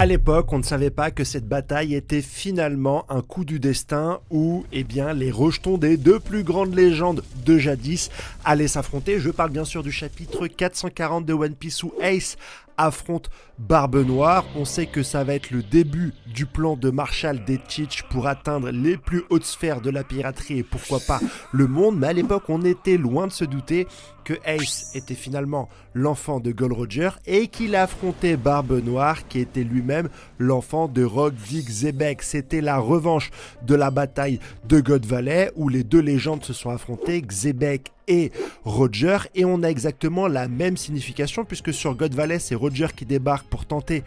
À l'époque, on ne savait pas que cette bataille était finalement un coup du destin où les rejetons des deux plus grandes légendes de jadis allaient s'affronter. Je parle bien sûr du chapitre 440 de One Piece où Ace affronte Barbe Noire. On sait que ça va être le début du plan de Marshall D. Teach pour atteindre les plus hautes sphères de la piraterie et pourquoi pas le monde. Mais à l'époque, on était loin de se douter que Ace était finalement l'enfant de Gold Roger et qu'il affrontait Barbe Noire qui était lui-même l'enfant de Rock Dick Zebek. C'était la revanche de la bataille de God Valley où les deux légendes se sont affrontées, Zebek et Roger, et on a exactement la même signification puisque sur God Valley c'est Roger qui débarque pour tenter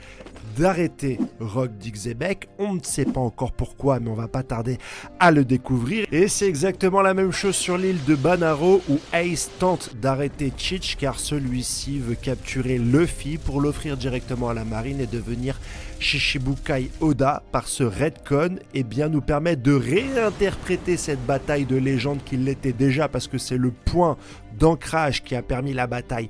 d'arrêter Rock Dick Zebek. On ne sait pas encore pourquoi, mais on va pas tarder à le découvrir. Et c'est exactement la même chose sur l'île de Banaro où Ace tente d'arrêter Teach car celui-ci veut capturer Luffy pour l'offrir directement à la marine et devenir Shichibukai Oda. Par ce retcon, nous permet de réinterpréter cette bataille de légende qui l'était déjà parce que c'est le point d'ancrage qui a permis la bataille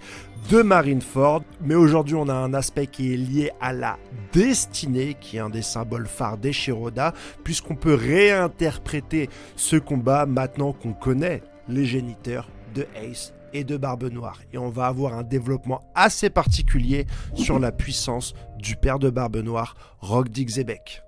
de Marineford. Mais aujourd'hui, on a un aspect qui est lié à la destinée, qui est un des symboles phares des Shiroda, puisqu'on peut réinterpréter ce combat maintenant qu'on connaît les géniteurs de Ace et de Barbe Noire. Et on va avoir un développement assez particulier sur la puissance du père de Barbe Noire, Rock Dick Zebek.